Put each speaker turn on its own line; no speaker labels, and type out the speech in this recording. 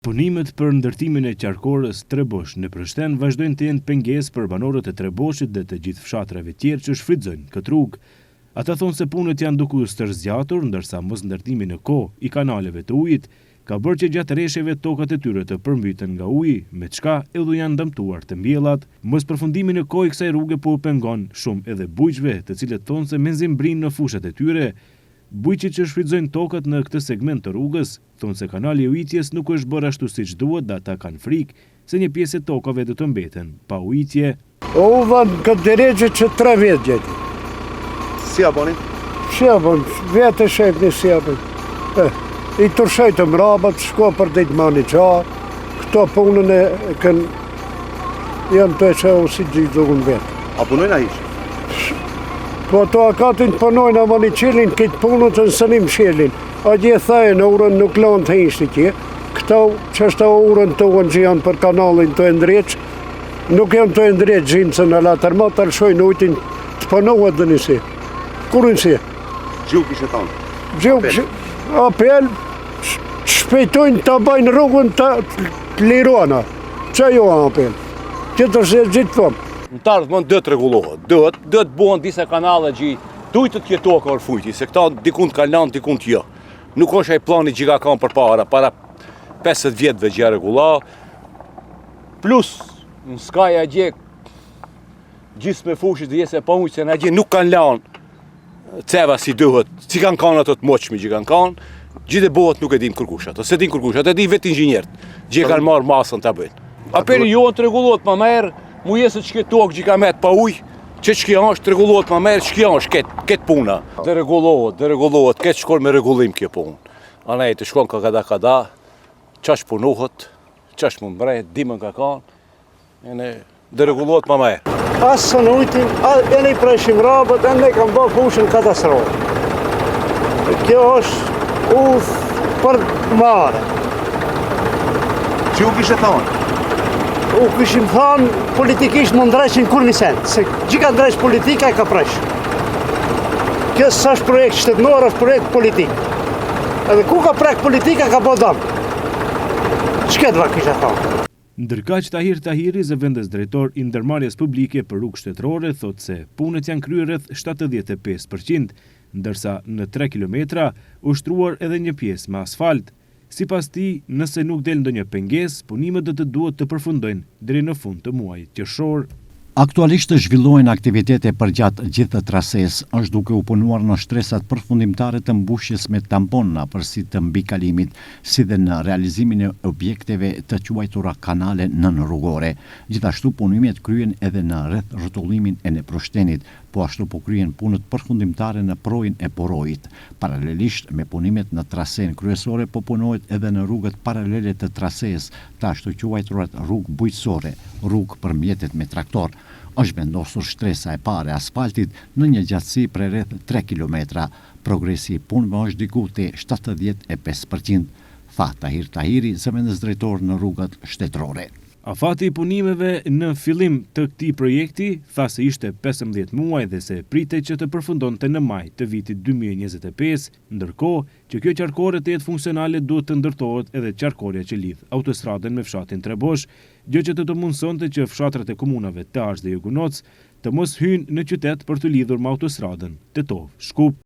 Punimet për ndërtimin e qarkorës Trebosh në Prishtinë vazhdojnë të jenë pengesë për banorët e Treboshit dhe të gjithë fshatrave tjerë që shfrytëzojnë këtë rrugë. Ata thonë se punët janë duke u stërzgjatur, ndërsa mos ndërtimi në kohë i kanaleve të ujit ka bërë që gjatë rreshjeve tokat e tyre të përmbyten nga uji, me çka edhe janë dëmtuar të mbjellat. Mos përfundimi në kohë i kësaj rruge po u pengon shumë edhe bujqve, të cilët thonë se menzim brinë në fushat e tyre. Bujqit që shfrytëzojnë tokat në këtë segment të rrugës, thonë se kanali i ujitjes nuk është bërë ashtu siç duhet dhe ata kanë frikë se një pjesë e tokave do të mbeten pa ujitje.
U vënë këtë dirigje që 3 vjetë gjeti.
Si a boni?
Si a boni, vjetë e shepni si a boni. I tërshejtë mrabat, shko për ditë mani qarë, këto punën e kënë janë të e që o si gjithë dukën vetë.
A punojnë a ishë?
Po ato akatin të punojnë a mani qilin, këtë punën të nësënim shilin. A gjithë thajnë urën nuk lonë të ishtë tje. Këto që është urën të uën që janë për kanalin të ndreqë, nuk janë të ndreqë gjinë se në latër ma të lëshojnë ujtin të punohet dhe njësi. Kurin si?
Gjuk ishe tonë?
Gjuk, apel, shpejtojnë të bajnë rrugën të liruana. Që jo apel? Gjithë është gjithë thomë.
Në të ardhëmën dhëtë regulohet, dhëtë bëhen disa kanale që dujtë të jeto ka rëfujti, se këta dikun të kalon, dikun të jo. Nuk është ai plani që ka kanë para 50 vjetëve që ja regulla, plus në skaja gje, gjithë me fushit dhe jesë e pa ujtë, se në gje nuk kanë lanë ceva si duhet, si kanë kanë ato të moqmi që kanë kanë, gjithë e bëhet nuk e din kërkushat, ose din kërkushat, e din vetë inxinjerët, që kanë marë masën të bëjnë. Apeli jo të regulohet ma merë, mu jesë që këtë tokë që ka metë pa ujë, që kjo është regulohet ma merë, që kjo është këtë puna. Dhe regulohet, këtë shkon me regullim kjo punë. Anej të shkon ka kada, qash punohet, qash më mbrejt, dimën ka kanë, dhe regulohet ma merë.
Asë së në ujtin, e ne preshim rabët, e ne kam bërë fushën katastrofë. Kjo është ufë për mare.
Që u kishe thonë?
U këshim thonë, politikisht më ndreqin kur një sen, se që ka ndreq politika e ka presh. Kësë është projekt shtetënor, është projekt politik. Edhe ku ka prek politika ka po dëmë. Që këtë va kisha thonë?
Ndërkaq Tahir Tahiri, zëvendës drejtor i ndërmarrjes publike për rrugë shtetërore, thotë se punët janë kryer rreth 75%, ndërsa në 3 kilometra u shtruar edhe një pjesë me asfalt. Sipas tij, nëse nuk del ndonjë pengesë, punimet do të duhet të përfundojnë deri në fund të muajit qershor.
Aktualisht zhvillohen aktivitete përgjatë gjithë trasesë, është duke u punuar në shtresat përfundimtare të mbushjes me tampona përsi të mbikalimit, si dhe në realizimin e objekteve të quajtura kanale nënrrugore. Gjithashtu punimet kryen edhe në rreth rrotullimin e Neproshtenit, po ashtu po kryen punët përfundimtare në projin e Porojit. Paralelisht me punimet në trasen kryesore po punohet edhe në rrugët paralele të trasesë, të ashtu quajturat rrugë bujqësore, rrugë për mjetet me traktor. Është vendosur shtresa e parë e asfaltit në një gjatësi prej rreth 3 kilometra. Progresi i punëve është diku te 75%. Tahir Tahiri, zëvendës drejtor në rrugat shtetërore.
Afati i punimeve në fillim të këtij projekti tha se ishte 15 muaj dhe se pritej që të përfundonte në maj të vitit 2025, ndërkohë që kjo qarkore të jetë funksionale duhet të ndërtohet edhe qarkorja që lidh autostradën me fshatin Trebosh, gjë që të mundsonte që fshatrat e komunave Tash dhe Jugunoc të mos hyjnë në qytet për të lidhur me autostradën Tetov-Shkup.